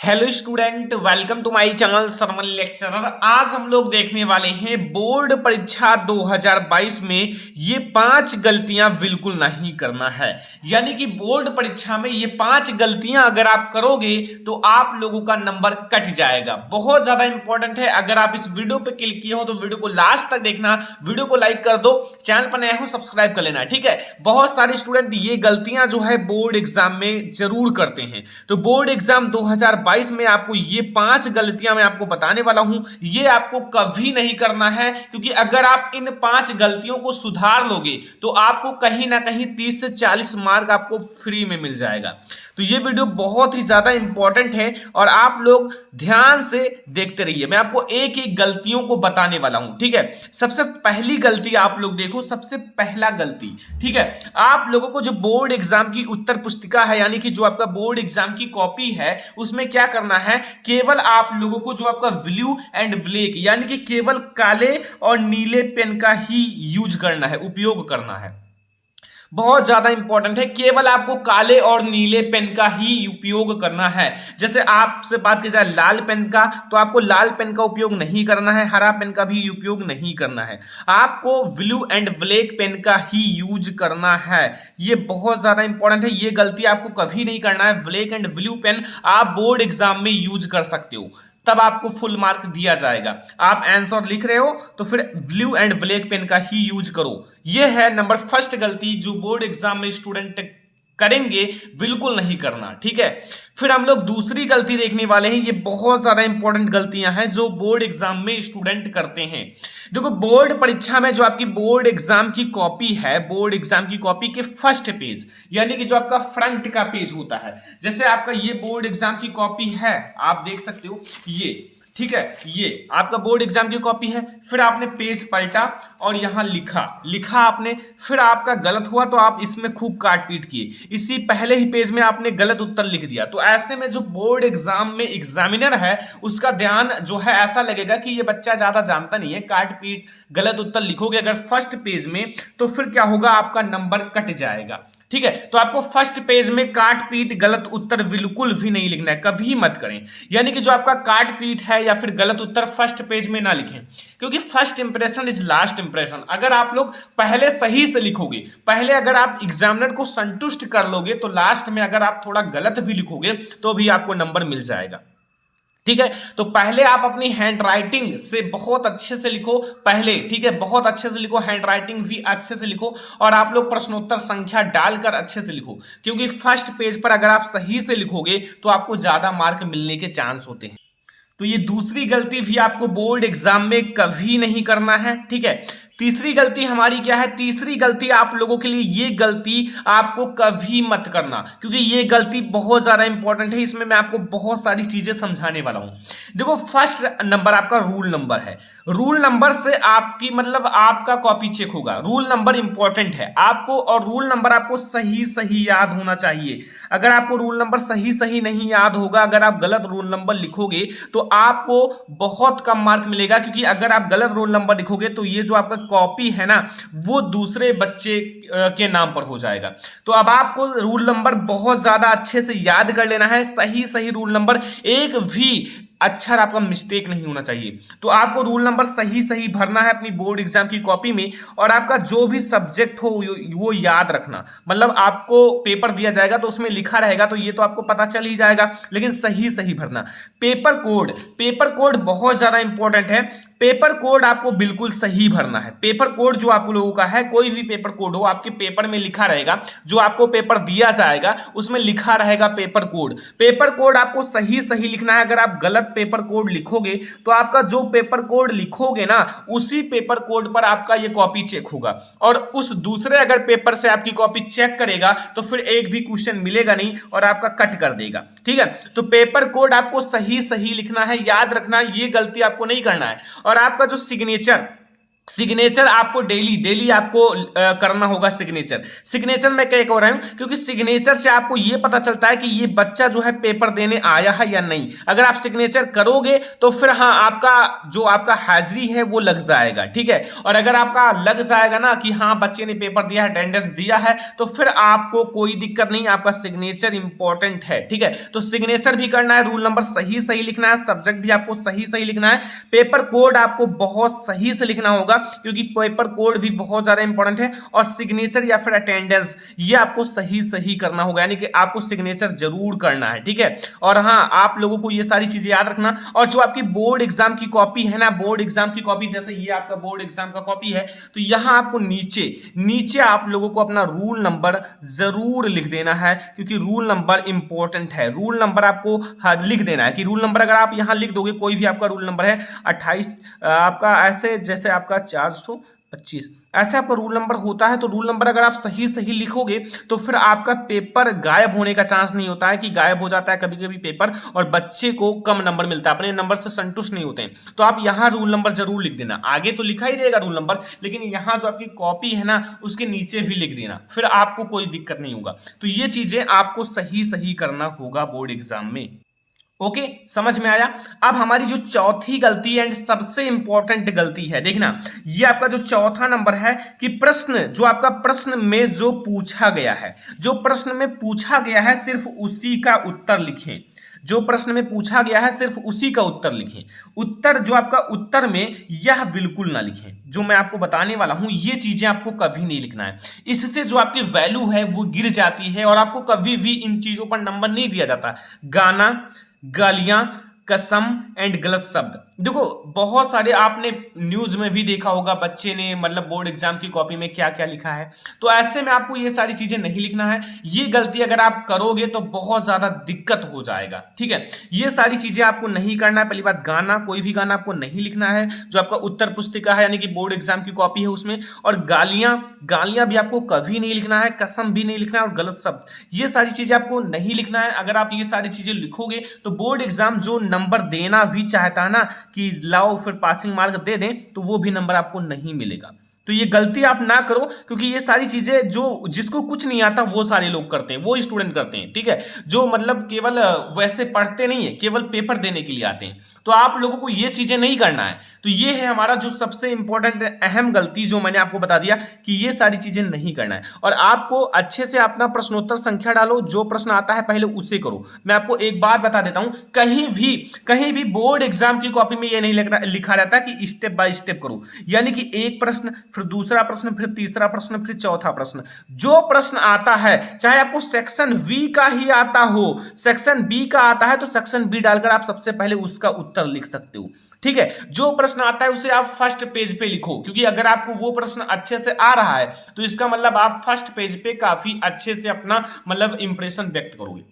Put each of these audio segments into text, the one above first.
Hello student, welcome to my channel sermon lecturer. आज हम लोग देखने वाले हैं बोर्ड परीक्षा 2022 में ये 5 गलतियां बिल्कुल नहीं करना है। यानी कि बोर्ड परीक्षा में ये 5 गलतियां अगर आप करोगे तो आप लोगों का नंबर कट जाएगा। बहुत ज्यादा इंपॉर्टेंट है। अगर आप इस वीडियो पे क्लिक किए हो तो वीडियो को लास्ट तक देखना, वीडियो को लाइक कर दो, चैनल पर नए हो सब्सक्राइब कर लेना, ठीक है। बहुत सारे स्टूडेंट ये गलतियां जो है बोर्ड एग्जाम में जरूर करते हैं। तो बोर्ड एग्जाम 2022 में आपको ये 5 गलतियां मैं आपको बताने वाला हूं, ये आपको कभी नहीं करना है। क्योंकि अगर आप इन 5 गलतियों को सुधार लोगे तो आपको कहीं ना कहीं 30 से 40 मार्क आपको फ्री में मिल जाएगा। तो ये वीडियो बहुत ही ज्यादा इंपॉर्टेंट है और आप लोग ध्यान से देखते रहिए। मैं आपको एक एक गलतियों को बताने वाला हूं, ठीक है। सबसे पहली गलती आप लोग देखो, सबसे पहला गलती, ठीक है। आप लोगों को जो बोर्ड एग्जाम की उत्तर पुस्तिका है, यानी कि जो आपका बोर्ड एग्जाम की कॉपी है, उसमें क्या करना है, केवल आप लोगों को जो आपका ब्लू एंड ब्लैक यानी कि केवल काले और नीले पेन का ही यूज करना है, उपयोग करना है। बहुत ज्यादा इंपॉर्टेंट है। केवल आपको काले और नीले पेन का ही उपयोग करना है। जैसे आपसे बात की जाए लाल पेन का, तो आपको लाल पेन का उपयोग नहीं करना है, हरा पेन का भी उपयोग नहीं करना है। आपको ब्लू एंड ब्लैक पेन का ही यूज करना है। ये बहुत ज्यादा इंपॉर्टेंट है। ये गलती आपको कभी नहीं करना है। ब्लैक एंड ब्लू पेन आप बोर्ड एग्जाम में यूज कर सकते हो, तब आपको फुल मार्क दिया जाएगा। आप आंसर लिख रहे हो तो फिर ब्लू एंड ब्लैक पेन का ही यूज करो। यह है नंबर फर्स्ट गलती जो बोर्ड एग्जाम में स्टूडेंट करेंगे, बिल्कुल नहीं करना, ठीक है। फिर हम लोग दूसरी गलती देखने वाले हैं। ये बहुत ज्यादा इंपॉर्टेंट गलतियां हैं जो बोर्ड एग्जाम में स्टूडेंट करते हैं। देखो, बोर्ड परीक्षा में जो आपकी बोर्ड एग्जाम की कॉपी है, बोर्ड एग्जाम की कॉपी के फर्स्ट पेज यानी कि जो आपका फ्रंट का पेज होता है, जैसे आपका ये बोर्ड एग्जाम की कॉपी है, आप देख सकते हो ये, ठीक है। ये आपका बोर्ड एग्जाम की कॉपी है। फिर आपने पेज पलटा और यहां लिखा आपने, फिर आपका गलत हुआ तो आप इसमें खूब काट पीट किए, इसी पहले ही पेज में आपने गलत उत्तर लिख दिया। तो ऐसे में जो बोर्ड एग्जाम में एग्जामिनर है उसका ध्यान जो है ऐसा लगेगा कि ये बच्चा ज्यादा जानता नहीं है, काट पीट गलत उत्तर लिखोगे अगर फर्स्ट पेज में तो फिर क्या होगा, आपका नंबर कट जाएगा, ठीक है। तो आपको फर्स्ट पेज में काट पीट गलत उत्तर बिल्कुल भी नहीं लिखना है, कभी मत करें। यानी कि जो आपका काट पीट है या फिर गलत उत्तर फर्स्ट पेज में ना लिखें, क्योंकि first impression is last impression. अगर आप लोग पहले सही से लिखोगे, पहले अगर आप एग्जामिनर को संतुष्ट कर लोगे, तो लास्ट में अगर आप थोड़ा गलत भी लिखोगे तो भी आपको नंबर मिल जाएगा, ठीक है। तो पहले आप अपनी हैंड राइटिंग से बहुत अच्छे से लिखो पहले, ठीक है। बहुत अच्छे से लिखो, हैंड राइटिंग भी अच्छे से लिखो और आप लोग प्रश्नोत्तर संख्या डालकर अच्छे से लिखो, क्योंकि फर्स्ट पेज पर अगर आप सही से लिखोगे तो आपको ज्यादा मार्क मिलने के चांस होते हैं। तो ये दूसरी गलती भी आपको बोर्ड एग्जाम में कभी नहीं करना है, ठीक है। तीसरी गलती हमारी क्या है, तीसरी गलती आप लोगों के लिए, ये गलती आपको कभी मत करना, क्योंकि ये गलती बहुत ज्यादा इंपॉर्टेंट है। इसमें मैं आपको बहुत सारी चीजें समझाने वाला हूं। देखो, फर्स्ट नंबर आपका रूल नंबर है। रूल नंबर से आपकी मतलब आपका कॉपी चेक होगा। रूल नंबर इंपॉर्टेंट है आपको, और रूल नंबर आपको सही सही याद होना चाहिए। अगर आपको रूल नंबर सही सही नहीं याद होगा, अगर आप गलत रूल नंबर लिखोगे तो आपको बहुत कम मार्क मिलेगा। क्योंकि अगर आप गलत रोल नंबर लिखोगे तो ये जो आपका कॉपी है ना, वो दूसरे बच्चे के नाम पर हो जाएगा। तो अब आपको रूल नंबर बहुत ज्यादा अच्छे से याद कर लेना है। सही सही रूल नंबर, एक भी अक्षर आपका मिस्टेक नहीं होना चाहिए। तो आपको रूल नंबर सही सही भरना है अपनी बोर्ड एग्जाम की कॉपी में, और आपका जो भी सब्जेक्ट हो वो याद रखना। मतलब आपको पेपर दिया जाएगा तो उसमें लिखा रहेगा तो ये तो आपको पता चल ही जाएगा, लेकिन सही सही भरना। पेपर कोड बहुत ज्यादा इंपॉर्टेंट है। पेपर कोड आपको बिल्कुल सही भरना है। पेपर कोड जो आप लोगों का है, कोई भी पेपर कोड हो, आपके पेपर में लिखा रहेगा। जो आपको पेपर दिया जाएगा उसमें लिखा रहेगा पेपर कोड। पेपर कोड आपको सही सही लिखना है। अगर आप गलत पेपर कोड लिखोगे तो आपका जो पेपर कोड लिखोगे ना, उसी पेपर कोड पर आपका ये कॉपी चेक होगा, और उस दूसरे अगर पेपर से आपकी कॉपी चेक करेगा तो फिर एक भी क्वेश्चन मिलेगा नहीं और आपका कट कर देगा, ठीक है। तो पेपर कोड आपको सही सही लिखना है, याद रखना, ये गलती आपको नहीं करना है। और आपका जो सिग्नेचर सिग्नेचर आपको डेली डेली आपको करना होगा। सिग्नेचर मैं क्या कह रहा हूं, क्योंकि सिग्नेचर से आपको यह पता चलता है कि ये बच्चा जो है पेपर देने आया है या नहीं। अगर आप सिग्नेचर करोगे तो फिर हाँ आपका जो आपका हाजिरी है वो लग जाएगा, ठीक है। और अगर आपका लग जाएगा ना कि हाँ बच्चे ने पेपर दिया है, अटेंडेंस दिया है, तो फिर आपको कोई दिक्कत नहीं, आपका सिग्नेचर इंपॉर्टेंट है, ठीक है। तो सिग्नेचर भी करना है, रूल नंबर सही सही लिखना है, सब्जेक्ट भी आपको सही सही लिखना है, पेपर कोड आपको बहुत सही से लिखना होगा, क्योंकि पेपर कोड भी बहुत ज्यादा इंपॉर्टेंट है। और सिग्नेचर या फिर अटेंडेंस ये आपको सही सही करना होगा, यानी कि आपको सिग्नेचर जरूर करना है, ठीक है। और हाँ आप लोगों को ये सारी चीजें याद रखना। और जो आपकी बोर्ड एग्जाम की कॉपी है ना, बोर्ड एग्जाम की कॉपी, जैसे ये आपका बोर्ड एग्जाम का कॉपी है, तो यहां आपको नीचे नीचे आप लोगों को अपना रूल नंबर जरूर लिख देना है, क्योंकि रूल नंबर इंपॉर्टेंट है। रूल नंबर आपको लिख देना है कि रूल नंबर अगर आप यहां लिख दोगे, कोई भी आपका रूल नंबर है 28 आपका ऐसे, जैसे आपका 425 ऐसे आपका रूल नंबर होता है, तो रूल नंबर अगर आप सही सही लिखोगे तो फिर आपका पेपर गायब होने का चांस नहीं होता है, कि गायब हो जाता है कभी कभी पेपर और बच्चे को कम नंबर मिलता है, अपने नंबर से संतुष्ट नहीं होते हैं। तो आप यहां रूल नंबर जरूर लिख देना, आगे तो लिखा ही रहेगा रूल नंबर, लेकिन यहां जो आपकी कॉपी है ना उसके नीचे भी लिख देना, फिर आपको कोई दिक्कत नहीं होगा। तो ये चीजें आपको सही सही करना होगा बोर्ड एग्जाम में। ओके समझ में आया। अब हमारी जो चौथी गलती एंड सबसे इंपॉर्टेंट गलती है, देखना ये आपका जो चौथा नंबर है कि प्रश्न जो आपका प्रश्न में जो पूछा गया है, जो प्रश्न में पूछा गया है सिर्फ उसी का उत्तर लिखें। जो प्रश्न में पूछा गया है सिर्फ उसी का उत्तर लिखें। उत्तर जो आपका उत्तर में यह बिल्कुल ना लिखें। जो मैं आपको बताने वाला हूं ये चीजें आपको कभी नहीं लिखना है, इससे जो आपकी वैल्यू है वो गिर जाती है और आपको कभी भी इन चीजों पर नंबर नहीं दिया जाता। गाना, गालियां, कसम एंड गलत शब्द। देखो बहुत सारे आपने न्यूज में भी देखा होगा, बच्चे ने मतलब बोर्ड एग्जाम की कॉपी में क्या क्या लिखा है, तो ऐसे में आपको ये सारी चीजें नहीं लिखना है। ये गलती अगर आप करोगे तो बहुत ज्यादा दिक्कत हो जाएगा, ठीक है। ये सारी चीजें आपको नहीं करना है। पहली बात, गाना, कोई भी गाना आपको नहीं लिखना है जो आपका उत्तर पुस्तिका है यानी कि बोर्ड एग्जाम की कॉपी है उसमें। और गालियां, गालियां भी आपको कभी नहीं लिखना है, कसम भी नहीं लिखना है, और गलत शब्द ये सारी चीजें आपको नहीं लिखना है। अगर आप ये सारी चीजें लिखोगे तो बोर्ड एग्जाम जो नंबर देना भी चाहता है ना कि लाओ फिर पासिंग मार्क दे दें, तो वो भी नंबर आपको नहीं मिलेगा। तो ये गलती आप ना करो, क्योंकि ये सारी चीजें जो जिसको कुछ नहीं आता वो सारे लोग करते हैं, वो स्टूडेंट करते हैं, ठीक है, जो मतलब केवल वैसे पढ़ते नहीं है, केवल पेपर देने के लिए आते हैं। तो आप लोगों को ये चीजें नहीं करना है। तो ये है हमारा जो सबसे इंपॉर्टेंट अहम गलती, जो मैंने आपको बता दिया कि ये सारी चीजें नहीं करना है। और आपको अच्छे से अपना प्रश्नोत्तर संख्या डालो, जो प्रश्न आता है पहले उसे करो। मैं आपको एक बात बता देता हूं, कहीं भी बोर्ड एग्जाम की कॉपी में ये नहीं लिखा रहता कि स्टेप बाय स्टेप करो, यानी कि एक प्रश्न, फिर दूसरा प्रश्न, फिर तीसरा प्रश्न, फिर चौथा प्रश्न। जो प्रश्न आता है, चाहे आपको सेक्शन बी का ही आता हो, सेक्शन बी का आता है तो सेक्शन बी डालकर आप सबसे पहले उसका उत्तर लिख सकते हो, ठीक है। जो प्रश्न आता है उसे आप फर्स्ट पेज पे लिखो, क्योंकि अगर आपको वो प्रश्न अच्छे से आ रहा है तो इसका मतलब आप फर्स्ट पेज पे काफी अच्छे से अपना मतलब इंप्रेशन व्यक्त करोगे,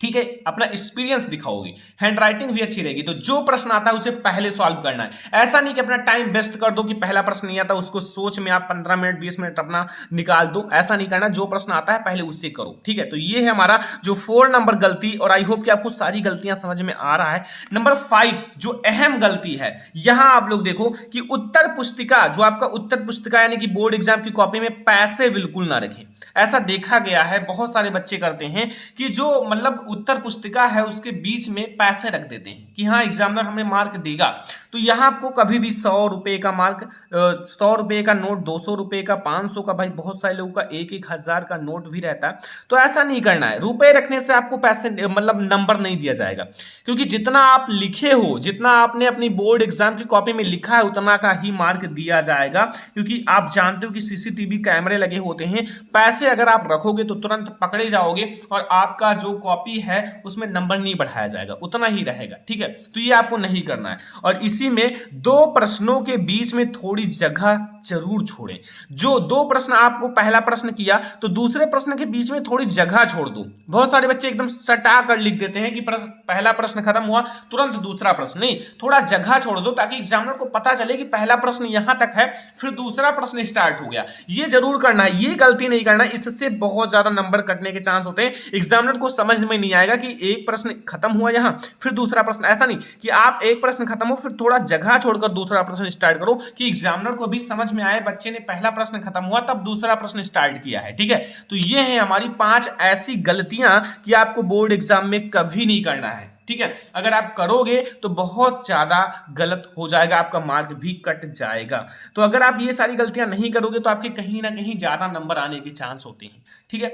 ठीक है, अपना एक्सपीरियंस दिखाओगे, हैंडराइटिंग भी अच्छी रहेगी। तो जो प्रश्न आता है उसे पहले सॉल्व करना है। ऐसा नहीं कि अपना टाइम वेस्ट कर दो कि पहला प्रश्न नहीं आता उसको सोच में आप 15 मिनट 20 मिनट अपना निकाल दो, ऐसा नहीं करना। जो प्रश्न आता है पहले उससे करो, ठीक है। तो ये है हमारा जो 4 नंबर गलती, और आई होप कि आपको सारी गलतियां समझ में आ रहा है। नंबर 5 जो अहम गलती है, यहां आप लोग देखो कि उत्तर पुस्तिका, जो आपका उत्तर पुस्तिका यानी कि बोर्ड एग्जाम की कॉपी में पैसे बिल्कुल ना रखें। ऐसा देखा गया है, बहुत सारे बच्चे करते हैं कि जो मतलब उत्तर पुस्तिका है उसके बीच में पैसे रख देते हैं कि हाँ एग्जामिनर हमें मार्क देगा। तो यहाँ आपको कभी भी 100 रुपए का मार्क, 100 रुपए का नोट, 200 रुपए का, 500 का, भाई बहुत सारे लोगों का 1,000 का नोट भी रहता है। तो ऐसा नहीं करना है। रुपए रखने से आपको पैसे मतलब नंबर नहीं दिया जाएगा, क्योंकि जितना आप लिखे हो, जितना आपने अपनी बोर्ड एग्जाम की कॉपी में लिखा है उतना का ही मार्क दिया जाएगा। क्योंकि आप जानते हो कि सीसीटीवी कैमरे लगे होते हैं, पैसे अगर आप रखोगे तो तुरंत पकड़े जाओगे और आपका जो कॉपी है उसमें नंबर नहीं बढ़ाया जाएगा, उतना ही रहेगा, ठीक है। तो ये आपको नहीं करना है। और इसी में 2 प्रश्नों के बीच में थोड़ी जगह जरूर छोड़ें। जो 2 प्रश्न आपको, पहला प्रश्न किया तो दूसरे प्रश्न के बीच में थोड़ी जगह छोड़ दो। बहुत सारे बच्चे एकदम सटा कर लिख देते हैं कि पहला प्रश्न खत्म हुआ तुरंत दूसरा प्रश्न, नहीं, थोड़ा जगह छोड़ दो ताकि एग्जामिनर को पता चले कि पहला प्रश्न यहां तक है फिर दूसरा प्रश्न स्टार्ट हो गया। ये जरूर करना है, ये गलती नहीं करना, इससे बहुत ज्यादा नंबर कटने के चांस होते हैं, एग्जामिनर को समझ में नहीं आएगा कि एक प्रश्न खत्म हुआ यहाँ फिर दूसरा प्रश्न, ऐसा नहीं कि आप एक प्रश्न खत्म हो फिर थोड़ा जगह छोड़कर दूसरा प्रश्न स्टार्ट करो कि एग्जामिनर को भी समझ में आए बच्चे ने पहला प्रश्न खत्म हुआ तब दूसरा प्रश्न स्टार्ट किया है। ठीक है, तो ये है हमारी 5 ऐसी गलतियां कि आपको बोर्ड एग्जाम में कभी नहीं करना है। ठीक है, अगर आप करोगे तो बहुत ज्यादा गलत हो जाएगा, आपका मार्क भी कट जाएगा। तो अगर आप ये सारी गलतियां नहीं करोगे तो आपके कहीं ना कहीं ज्यादा नंबर आने के चांस होते हैं। ठीक है,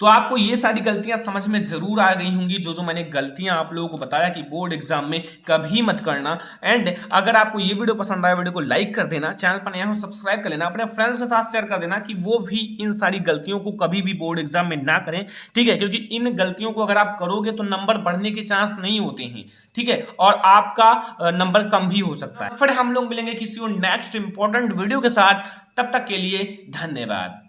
तो आपको ये सारी गलतियां समझ में जरूर आ गई होंगी, जो मैंने गलतियां आप लोगों को बताया कि बोर्ड एग्जाम में कभी मत करना। एंड अगर आपको ये वीडियो पसंद आया, वीडियो को लाइक कर देना, चैनल पर नया हो सब्सक्राइब कर लेना, अपने फ्रेंड्स के साथ शेयर कर देना कि वो भी इन सारी गलतियों को कभी भी बोर्ड एग्जाम में ना करें। ठीक है, क्योंकि इन गलतियों को अगर आप करोगे तो नंबर बढ़ने के चांस नहीं होते हैं। ठीक है, और आपका नंबर कम भी हो सकता है। फिर हम लोग मिलेंगे किसी और नेक्स्ट इंपॉर्टेंट वीडियो के साथ, तब तक के लिए धन्यवाद।